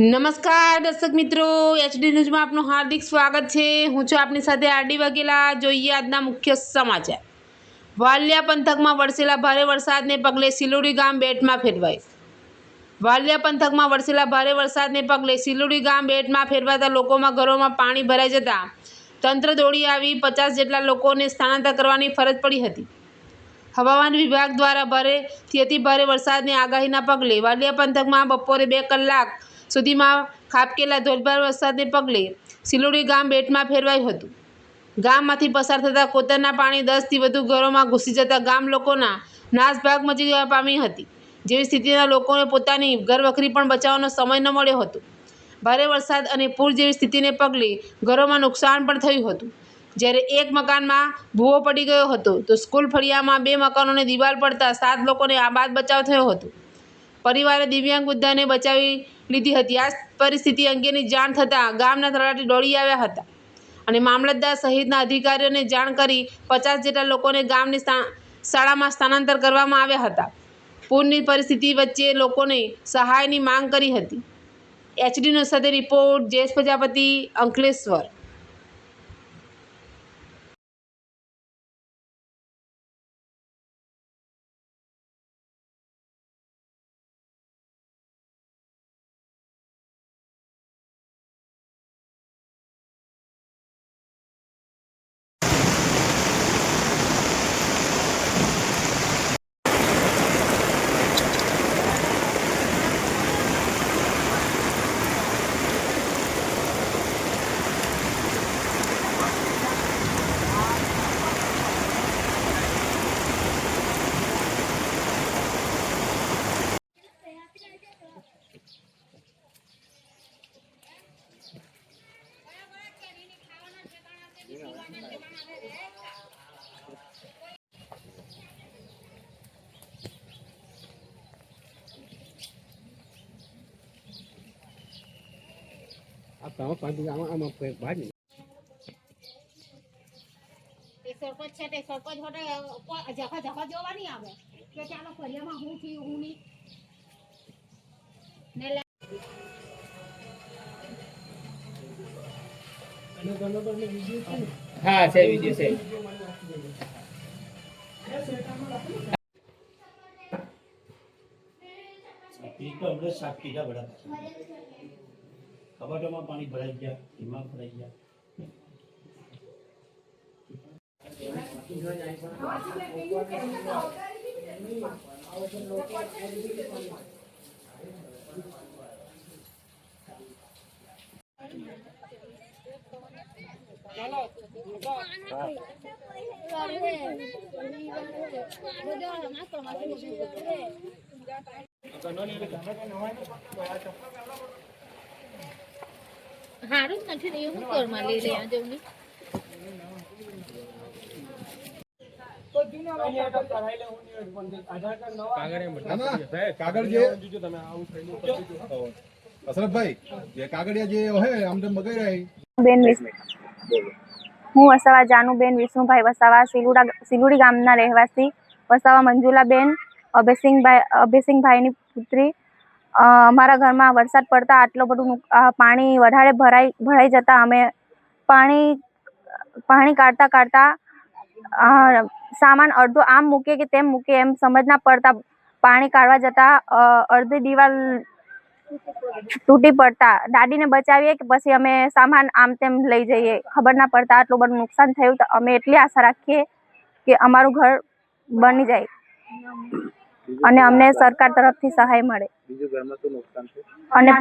નમસ્કાર દર્શક મિત્રો, એચડી ન્યૂઝમાં આપનું હાર્દિક સ્વાગત છે। હું છું આપની સાથે આરડી વાઘેલા। જોઈએ આજના મુખ્ય સમાચાર। વાલિયા પંથકમાં વરસેલા ભારે વરસાદને પગલે સિલોડી ગામ બેટમાં ફેરવાય। વાલિયા પંથકમાં વરસેલા ભારે વરસાદને પગલે સિલોડી ગામ બેટમાં ફેરવાતા લોકોમાં ઘરોમાં પાણી ભરાઈ જતા તંત્ર દોડી આવી 50 જેટલા લોકોને સ્થળાંતર કરવાની ફરજ પડી હતી। હવામાન વિભાગ દ્વારા ભારેથી અતિ ભારે વરસાદની આગાહીના પગલે વાલિયા પંથકમાં બપોરે 2 કલાક સુધીમાં ખાબકેલા ધોધમાર વરસાદને પગલે સિલોડી ગામ બેટમાં ફેરવાયું હતું। ગામમાંથી પસાર થતા કોતરના પાણી 10થી વધુ ઘરોમાં ઘૂસી જતા ગામ લોકોના નાસભાગ મચી જવા પામી હતી। જેવી સ્થિતિના લોકોને પોતાની ઘરવખરી પણ બચાવવાનો સમય ન મળ્યો હતો। ભારે વરસાદ અને પૂર જેવી સ્થિતિને પગલે ઘરોમાં નુકસાન પણ થયું હતું। જ્યારે એક મકાનમાં ભૂવો પડી ગયો હતો તો સ્કૂલ ફળિયામાં 2 મકાનોને દિવાલ પડતા 7 લોકોને આબાદ બચાવ થયો હતો। પરિવારે દિવ્યાંગ વૃદ્ધાને બચાવી લીધી હતી। આ પરિસ્થિતિ અંગેની જાણ થતાં ગામના તલાટી દોડી આવ્યા હતા અને મામલતદાર સહિતના અધિકારીઓને જાણ કરી 50 જેટલા લોકોને ગામની શાળામાં સ્થળાંતર કરવામાં આવ્યા હતા। પૂરની પરિસ્થિતિ વચ્ચે લોકોને સહાયની માંગ કરી હતી। એચડી ન્યૂઝ સાથે રિપોર્ટ જયેશ પ્રજાપતિ, અંકલેશ્વર। સરપંચ છે તે સરપંચ હોટે જખા જખા જોવાની આવે કે ચાલો ફરિયામાં હું થયું હું ની ને हाँ से वीडियो से हमने साफ किया बड़ा कबाटों में पानी भराई गया दिमाग भराई गया હારું જ નથી ને હું ઘરમાં લઈ લે આ જવની કાગળ જે અશરફભાઈ જે કાગળિયા જે હોય આમ તેમ બગાઈ રહ્યા બેન હું વસાવા જાનુબેન વિષ્ણુભાઈ વસાવા સિલુડી ગામના રહેવાસી વસાવા મંજુલાબેન અભયસિંહભાઈની પુત્રી। અમારા ઘરમાં વરસાદ પડતા આટલું બધું પાણી વધારે ભરાઈ જતા અમે પાણી કાઢતા સામાન અડધો આમ મૂકે કે તેમ મૂકે એમ સમજ ના પડતા પાણી કાઢવા જતા અડધી દિવાલ તૂટી પડતા દાદીને બચાવીએ કે પછી અમે સામાન આમ તેમ લઈ જઈએ ખબર ના પડતા આટલું બધું નુકસાન થયું તો અમે એટલી આશા રાખીએ કે અમારું ઘર બની જાય અને અમને સરકાર તરફથી સહાય મળે। અને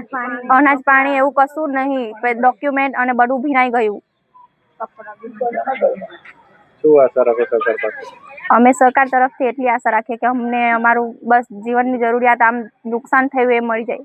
અનાજ પાણી એવું કશું નહીં, ડોક્યુમેન્ટ અને બધું ભીનાઈ ગયું। અમે સરકાર તરફથી એટલી આશા રાખીએ કે અમને અમારું બસ જીવનની જરૂરિયાત આમ નુકસાન થયું એ મળી જાય।